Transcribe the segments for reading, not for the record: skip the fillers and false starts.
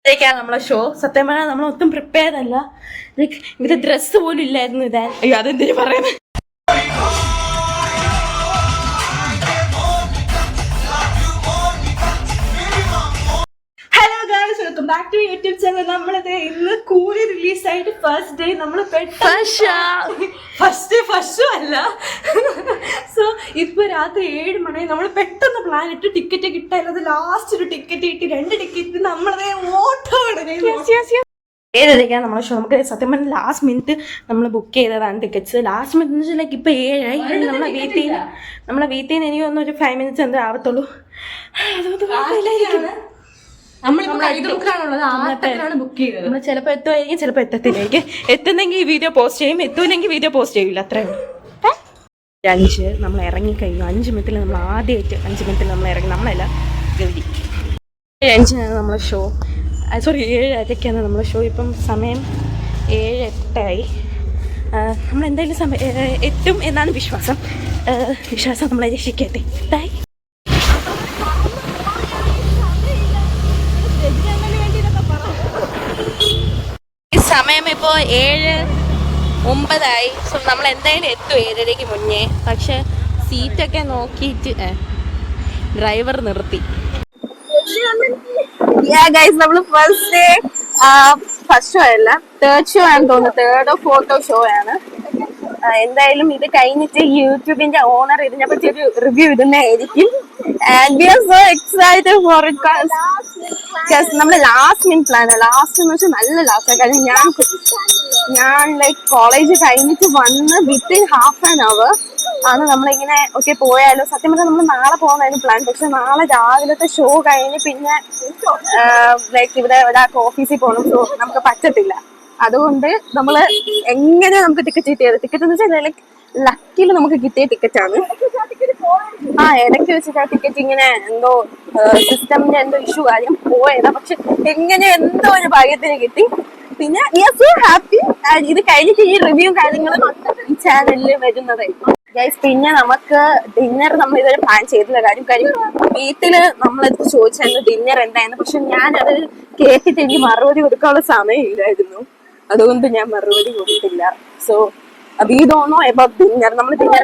ാണ് നമ്മളെ ഷോ. സത്യം പറഞ്ഞാൽ നമ്മളൊട്ടും പ്രിപ്പയർഡ് അല്ല. ലൈക്ക് ഇവരുടെ ഡ്രസ്സ് പോലും ഇല്ലായിരുന്നു ഇതാൻ. അയ്യോ അതെന്തിനു പറയുന്നത്. Hello guys, welcome back to YouTube channel. നമ്മളിത് ഇന്ന് കൂലി റിലീസായിട്ട് ഫസ്റ്റ് ഡേ നമ്മൾ ഫസ്റ്റും അല്ല. സോ ഇപ്പൊ രാത്രി 7 മണി നമ്മൾ പെട്ടെന്ന് പ്ലാൻ ഇട്ട് ടിക്കറ്റ് കിട്ടാനുള്ളത് ലാസ്റ്റ് ഒരു ടിക്കറ്റ് കിട്ടി. 2 ടിക്കറ്റ് നമ്മളത് ഓട്ടമാണ്. ഏതൊക്കെയാണ് നമ്മളെ ഷോ. നമുക്ക് സത്യം പറഞ്ഞാൽ ലാസ്റ്റ് മിനിറ്റ് നമ്മൾ ബുക്ക് ചെയ്തതാണ് ടിക്കറ്റ്സ്. ലാസ്റ്റ് മിനിറ്റ് എന്ന് വെച്ചാൽ ഇപ്പം 7 ആയി. നമ്മളെ വീട്ടിൽ നിന്ന് എനിക്ക് തോന്നുന്നു ഒരു 5 മിനിറ്റ്സ് എന്തോ ആവത്തുള്ളൂ. നമ്മൾ ചിലപ്പോൾ എത്തുമായിരിക്കും, ചിലപ്പോൾ എത്തത്തില്ലായിരിക്കും. എത്തുന്നെങ്കിൽ വീഡിയോ പോസ്റ്റ് ചെയ്യും, എത്തുന്നെങ്കിൽ വീഡിയോ പോസ്റ്റ് ചെയ്യില്ല. അത്രയും 5 നമ്മൾ ഇറങ്ങിക്കഴിഞ്ഞു. 5 മിനിറ്റിൽ നമ്മൾ ആദ്യമായിട്ട് 5 മിനിറ്റിൽ നമ്മൾ ഇറങ്ങി. നമ്മളല്ല ഗൗരി. 7:05 നമ്മളെ ഷോ. സോറി 7:05 നമ്മളെ ഷോ. ഇപ്പം സമയം 7:08 നമ്മളെന്തായാലും എത്തും എന്നാണ് വിശ്വാസം. നമ്മളെ രക്ഷിക്കട്ടെ. ബൈ. സമയം ഇപ്പോൾ 7:09. സോ നമ്മൾ എന്തായാലും എത്തും 7:30 മുന്നേ. പക്ഷെ സീറ്റൊക്കെ നോക്കിയിട്ട് ഡ്രൈവർ നിർത്തി. നമ്മള് ഫസ്റ്റ് ഷോ അല്ല, തേർഡ് ഷോ ആണെന്ന് തോന്നുന്നു. 3rd or 4th ഷോ ആണ്. എന്തായാലും ഇത് കഴിഞ്ഞിട്ട് യൂട്യൂബിന്റെ ഓണർ ഇതിനെ പറ്റി ഒരു റിവ്യൂ ഇടുന്നതായിരിക്കും. And we are so excited for it because നമ്മുടെ ലാസ്റ്റ് മിനിറ്റ് പ്ലാൻ. ലാസ്റ്റ് എന്ന് വെച്ചാൽ നല്ല ലാസ്റ്റ്. കാരണം ഞാൻ ലൈക്ക് കോളേജ് കഴിഞ്ഞിട്ട് വന്ന് വിത്തിൻ ഹാഫ് ആൻ അവർ ആണ് നമ്മളിങ്ങനെ ഒക്കെ പോയാലോ. സത്യം പറഞ്ഞാൽ നമ്മൾ നാളെ പോകുന്നതായിരുന്നു പ്ലാൻ. പക്ഷെ നാളെ രാവിലത്തെ ഷോ കഴിഞ്ഞ് പിന്നെ ലൈക്ക് ഇവിടെ ഒരാൾക്ക് ഓഫീസിൽ പോകണം. സോ നമുക്ക് പറ്റത്തില്ല. അതുകൊണ്ട് നമ്മള് എങ്ങനെ നമുക്ക് ടിക്കറ്റ് കിട്ടിയത്. ടിക്കറ്റ് എന്ന് വെച്ചാൽ ലൈക്ക് ലക്കിൽ നമുക്ക് കിട്ടിയ ടിക്കറ്റ് ആണ്. ഇടയ്ക്ക് വെച്ചിട്ട് ആ ടിക്കറ്റ് ഇങ്ങനെ എന്തോ സിസ്റ്റമിന്റെ എന്തോ ഇഷ്യൂ കാര്യം പോയതാ. പക്ഷെ എങ്ങനെ എന്തോ ഒരു ഭാഗ്യത്തിന് കിട്ടി. പിന്നെ വി ആർ സോ ഹാപ്പി. ഇത് കഴിഞ്ഞിട്ട് ഈ റിവ്യൂ കാര്യങ്ങളും ഈ ചാനലിൽ വരുന്നതായിരിക്കും ഗൈസ്. പിന്നെ നമുക്ക് ഡിന്നർ നമ്മൾ ഇതുവരെ പ്ലാൻ ചെയ്തില്ല. കാര്യം വീട്ടില് നമ്മളെടുത്ത് ചോദിച്ചായിരുന്നു ഡിന്നർ എന്തായിരുന്നു. പക്ഷെ ഞാനത് കേട്ടിട്ട് എനിക്ക് മറുപടി കൊടുക്കാനുള്ള സമയമില്ലായിരുന്നു. അതുകൊണ്ട് ഞാൻ മറുപടി കൊടുത്തില്ല. So we don't know about dinner. നമ്മൾ ഡിന്നർ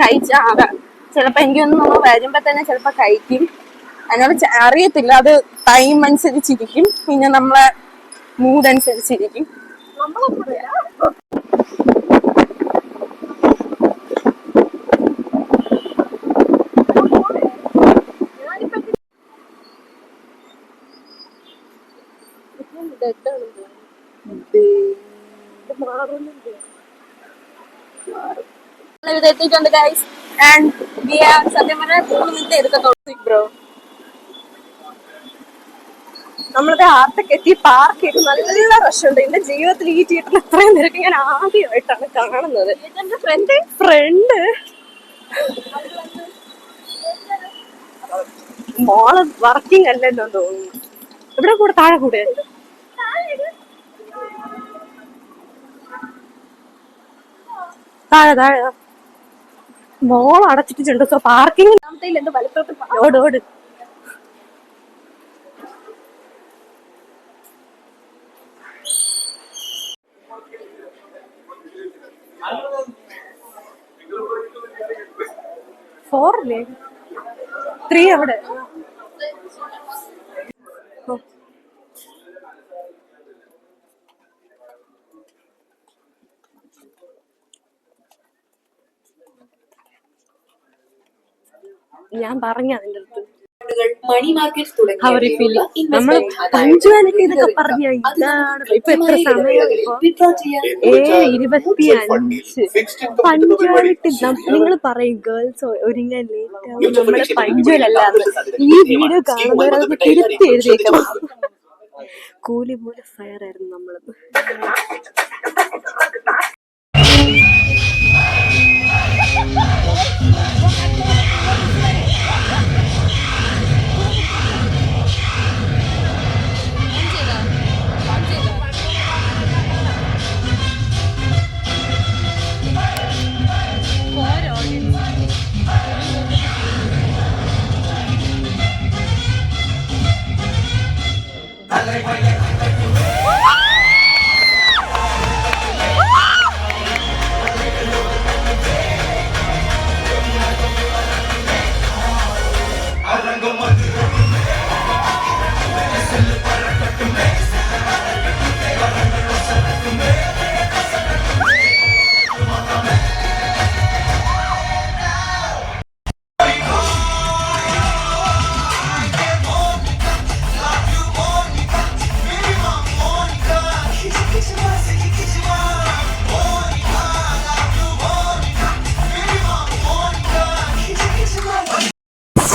കഴിച്ചാകാം. ചിലപ്പോ എനിക്കൊന്നും നമ്മൾ വരുമ്പോ തന്നെ ചിലപ്പോ കഴിക്കും. അങ്ങനെ അറിയത്തില്ല. അത് ടൈം അനുസരിച്ചിരിക്കും. പിന്നെ നമ്മളെ മൂഡ് അനുസരിച്ചിരിക്കും. എത്തിയിട്ടുണ്ട് ഗൈസ്. ആൻഡ് വി ആർ സത്യം പറഞ്ഞാൽ 3 മിനിറ്റ് എടുക്കത്തുള്ളൂ ബ്രോ. നമ്മളത് ആർട്ടൊക്കെ എത്തി പാർക്ക് ചെയ്ത് നല്ല റഷുണ്ട്. എന്റെ ജീവിതത്തിൽ ഈ തിയേറ്ററിൽ ഇത്രയും നിരക്ക് ഞാൻ ആദ്യമായിട്ടാണ് കാണുന്നത്. എന്റെ ഫ്രണ്ട് മോള് വർക്കിംഗ് അല്ലല്ലോ തോന്നുന്നു. ഇവിടെ കൂടെ താഴെ കൂടെ താഴെ മോൾ അടച്ചിട്ടുണ്ട്. സോ പാർക്കിംഗ് എന്തോ വലത്തോട്ട് ഓട്. ഫോറില്ലേ 3 അവിടെ. ഞാൻ പറഞ്ഞ അതിന്റെ അടുത്ത് നമ്മള് പഞ്ച്വാലിറ്റി ഇതൊക്കെ പറഞ്ഞ ഇതാണ്. ഇപ്പൊ എത്ര സമയം? 7:25. പഞ്ച്വാലിറ്റി നിങ്ങൾ പറയും ഗേൾസ് ഒരുങ്ങാൻ ലേറ്റ് ആവും. നമ്മള് പഞ്ച്വൽ അല്ലാതെ ഈ വീഡിയോ കാണുന്നവരത് തിരുത്തി എഴുതിയേക്കണം. കൂലി പോലെ ഫയർ ആയിരുന്നു നമ്മള്.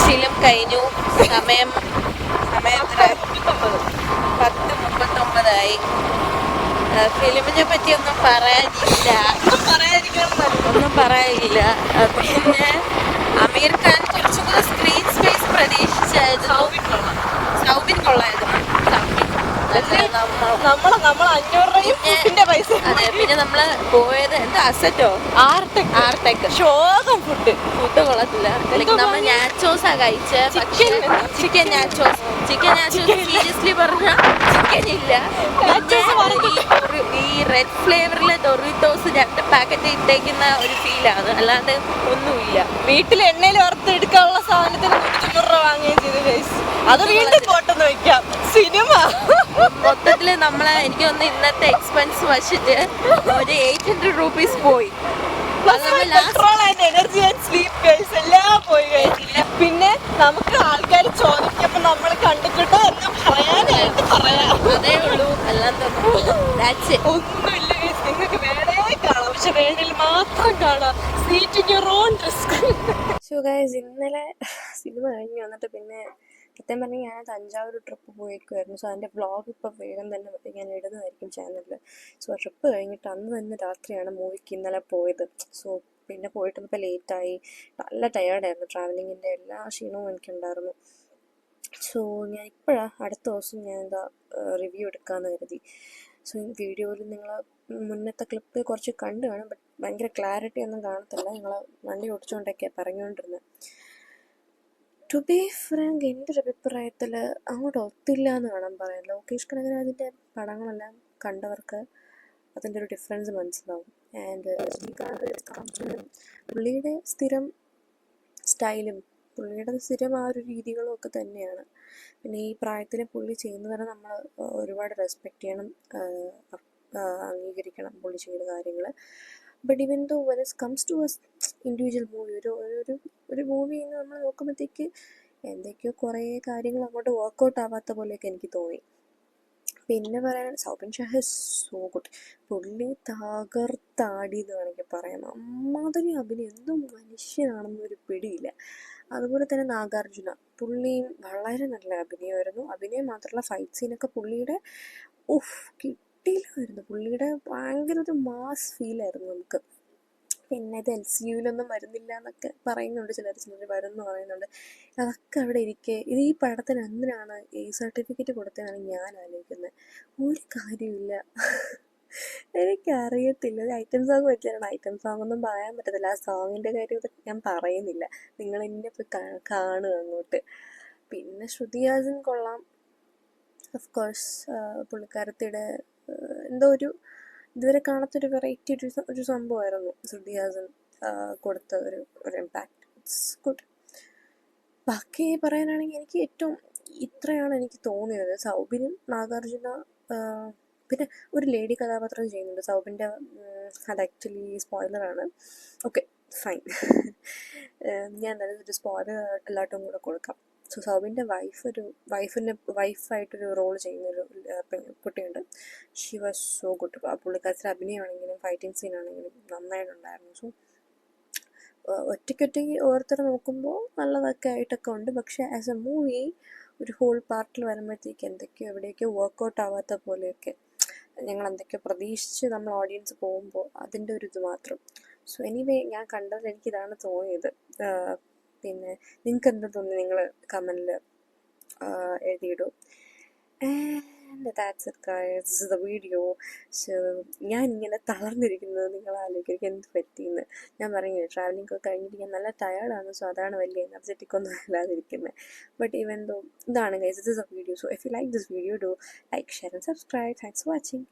ഫിലിം കഴിഞ്ഞു. സമയം എത്ര? 10:39. ഫിലിമിനെ പറ്റി ഒന്നും പറയാനില്ല. പിന്നെ അമീർ ഖാൻ കുറച്ചും കൂടെ സ്ക്രീൻ സ്പേസ് പ്രതീക്ഷിച്ചായിരുന്നു. സൗബിൻ കൊള്ളായിരുന്നു. അതെ, പിന്നെ നമ്മള് പോയത് എന്താ അസറ്റോ ആർടെക് ശോകം ഫുഡ് കൊള്ളത്തില്ല. നമ്മൾ നാച്ചോസാ കഴിച്ച. ചിക്കൻ നാച്ചോസ് സീരിയസ്ലി പറഞ്ഞ ചിക്കൻ ഇല്ല. ഈ റെഡ് ഫ്ലേവറിലെ ഡൊറിറ്റോസ് 2 പാക്കറ്റ് ഇട്ടേക്കുന്ന ഒരു ഫീലാണ്, അല്ലാണ്ട് ഒന്നുമില്ല. വീട്ടിൽ എണ്ണയിൽ വറുത്തെടുക്കാനുള്ള സാധനത്തിന് 150 രൂപ വാങ്ങുകയും ചെയ്തു. അത് വീണ്ടും പോട്ടെന്ന് വെക്കാം. സിനിമ മൊത്തത്തില് നമ്മളെ എനിക്ക് തോന്നുന്നു ഇന്നത്തെ എക്സ്പെൻസ് വച്ചിട്ട് ഒരു 800 രൂപീസ് പോയി. എനർജി ആൻഡ് സ്ലീപ്പ് എല്ലാം പോയി കഴിച്ചില്ല. പിന്നെ നമുക്ക് ആൾക്കാർ ചോദിക്കപ്പോ നമ്മൾ കണ്ടിട്ടുണ്ടോ എന്ന് പറയാനായിട്ട് പറയാം. അതേ ഉള്ളൂ, അല്ലാതെ ഒന്നുമില്ല. നിങ്ങൾക്ക് വേണേ കാണാം, പക്ഷെ വേണ്ടിൽ മാത്രം കാണാം. Seat in your own risk. So guys, ഇന്നലെ സിനിമ കഴിഞ്ഞ് വന്നിട്ട് പിന്നെ സത്യം പറഞ്ഞാൽ ഞാൻ തഞ്ചാവൂർ ട്രിപ്പ് പോയിരിക്കുമായിരുന്നു. സോ അതിൻ്റെ വ്ളോഗ് ഇപ്പോൾ വേഗം തന്നെ ഞാൻ ഇടുന്നതായിരിക്കും ചാനലിൽ. സോ ആ ട്രിപ്പ് കഴിഞ്ഞിട്ട് അന്ന് തന്നെ രാത്രിയാണ് മൂവിക്ക് ഇന്നലെ പോയത്. സോ പിന്നെ പോയിട്ട് ഇപ്പോൾ ലേറ്റായി, നല്ല ടയേർഡായിരുന്നു. ട്രാവലിങ്ങിൻ്റെ എല്ലാ ക്ഷീണവും എനിക്കുണ്ടായിരുന്നു. സോ ഞാൻ ഇപ്പോഴാണ് അടുത്ത ദിവസം ഞാൻ റിവ്യൂ എടുക്കാമെന്ന് കരുതി. സോ ഈ വീഡിയോയിൽ നിങ്ങൾ മുന്നത്തെ ക്ലിപ്പ് കുറച്ച് കണ്ടു കാണും, ബട്ട് ഭയങ്കര ക്ലാരിറ്റി ഒന്നും കാണത്തില്ല. നിങ്ങൾ വണ്ടി ഓടിച്ചുകൊണ്ടൊക്കെയാണ് പറഞ്ഞുകൊണ്ടിരുന്നത്. ടു ബി ഫ്രാങ്ക്, എൻ്റെ ഒരു അഭിപ്രായത്തിൽ അങ്ങോട്ട് ഒത്തില്ല എന്ന് വേണം പറയാൻ. ലോകേഷ് കനകരാജിൻ്റെ പടങ്ങളെല്ലാം കണ്ടവർക്ക് അതിൻ്റെ ഒരു ഡിഫറൻസ് മനസ്സിലാവും. ആൻഡ് പുള്ളിയുടെ സ്ഥിരം സ്റ്റൈലും പുള്ളിയുടെ സ്ഥിരം ആ ഒരു രീതികളും ഒക്കെ തന്നെയാണ്. പിന്നെ ഈ പ്രായത്തിൽ പുള്ളി ചെയ്യുന്നതിന് നമ്മൾ ഒരുപാട് റെസ്പെക്റ്റ് ചെയ്യണം, അംഗീകരിക്കണം പുള്ളി ചെയ്യുന്ന കാര്യങ്ങൾ. But even though when it comes to as individual movie, ഒരു മൂവി നമ്മൾ നോക്കുമ്പോഴത്തേക്ക് എന്തൊക്കെയോ കുറേ കാര്യങ്ങൾ അങ്ങോട്ട് വർക്കൗട്ട് ആവാത്ത പോലെയൊക്കെ എനിക്ക് തോന്നി. പിന്നെ പറയാൻ സൗബിൻ ഷാഹ് സോ ഗുഡ്. പുള്ളി തകർത്താടി എന്ന് വേണമെങ്കിൽ പറയാം. അമ്മാതിരി അഭിനയം, എന്തും മനുഷ്യനാണെന്നൊരു പിടിയില്ല. അതുപോലെ തന്നെ നാഗാർജുന, പുള്ളിയും വളരെ നല്ല അഭിനയമായിരുന്നു. അഭിനയം മാത്രമല്ല, ഫൈറ്റ് സീനൊക്കെ പുള്ളിയുടെ കിട്ടിയില്ലായിരുന്നു. പുള്ളിയുടെ ഭയങ്കര ഒരു മാസ് ഫീലായിരുന്നു നമുക്ക്. പിന്നെ ഇത് LCUവിലൊന്നും വരുന്നില്ല എന്നൊക്കെ പറയുന്നുണ്ട്, ചിലർ വരുമെന്ന് പറയുന്നുണ്ട്. അതൊക്കെ അവിടെ ഇരിക്കെ ഈ പടത്തിന് എന്തിനാണ് സർട്ടിഫിക്കറ്റ് കൊടുത്തതെന്നാണ് ഞാൻ ആലോചിക്കുന്നത്. ഒരു കാര്യമില്ല, എനിക്കറിയത്തില്ല. ഒരു ഐറ്റം സോങ് വെച്ചാണ്. ഐറ്റം സോങ് ഒന്നും പറയാൻ പറ്റത്തില്ല. ആ സോങ്ങിൻ്റെ കാര്യം ഞാൻ പറയുന്നില്ല, നിങ്ങൾ എന്നെ പോയി കാണുക അങ്ങോട്ട്. പിന്നെ ശ്രുതി ഹാസൻ കൊള്ളാം, ഓഫ് കോഴ്സ്. പുള്ളിക്കാരത്തിയുടെ എന്തോ ഇതുവരെ കാണാത്തൊരു വെറൈറ്റി ഒരു സംഭവമായിരുന്നു ശ്രുതി ഹാസൻ കൊടുത്ത ഒരു ഇമ്പാക്റ്റ്. It's good. ബാക്കി പറയാനാണെങ്കിൽ എനിക്ക് ഏറ്റവും ഇത്രയാണ് എനിക്ക് തോന്നിയത്. സൗബിനും നാഗാർജുന, പിന്നെ ഒരു ലേഡി കഥാപാത്രം ചെയ്യുന്നുണ്ട് സൗബിൻ്റെ. അത് ആക്ച്വലി സ്പോയിലറാണ്. Okay, fine. ഞാൻ എന്തായാലും ഒരു സ്പോയിലർ എല്ലായിട്ടും കൂടെ കൊടുക്കാം. സോ സൗബിൻ്റെ വൈഫായിട്ടൊരു റോൾ ചെയ്യുന്നൊരു കുട്ടിയുണ്ട്. She was so good. പുള്ളിക്കാരത്തിൻ്റെ അഭിനയമാണെങ്കിലും ഫൈറ്റിംഗ് സീനാണെങ്കിലും നന്നായിട്ടുണ്ടായിരുന്നു. സോ ഒറ്റയ്ക്ക് ഓരോരുത്തർ നോക്കുമ്പോൾ നല്ലതൊക്കെ ആയിട്ടൊക്കെ ഉണ്ട്. പക്ഷേ ആസ് എ മൂവി ഒരു ഹോൾ പാർട്ടിൽ വരുമ്പോഴത്തേക്ക് എന്തൊക്കെയോ എവിടെയൊക്കെയോ വർക്കൗട്ട് ആവാത്ത പോലെയൊക്കെ, ഞങ്ങൾ എന്തൊക്കെയോ പ്രതീക്ഷിച്ച് നമ്മൾ ഓഡിയൻസ് പോകുമ്പോൾ അതിൻ്റെ ഒരു ഇത് മാത്രം. സോ എനിവേ, ഞാൻ കണ്ടതിൽ എനിക്കിതാണ് തോന്നിയത്. പിന്നെ നിങ്ങൾക്ക് എന്താ തോന്നി നിങ്ങൾ കമൻറ്റിൽ എഴുതിയിടും. That's it guys, this is the video. So ഞാൻ ഇങ്ങനെ തളർന്നിരിക്കുന്നത് നിങ്ങൾ ആലോചിക്കും എന്ത് പറ്റിയെന്ന്. ഞാൻ പറഞ്ഞു ട്രാവലിംഗ് ഒക്കെ കഴിഞ്ഞിട്ട് ഞാൻ നല്ല ടയേർഡാണ്. സോ അതാണ് വലിയ എനർജറ്റിക് ഒന്നും അല്ലാതിരിക്കുന്നത്. ബട്ട് ഈവൻ ദോ ഇതാണ് guys, this is A video. So if you like this video, do like, share and subscribe. Thanks for watching.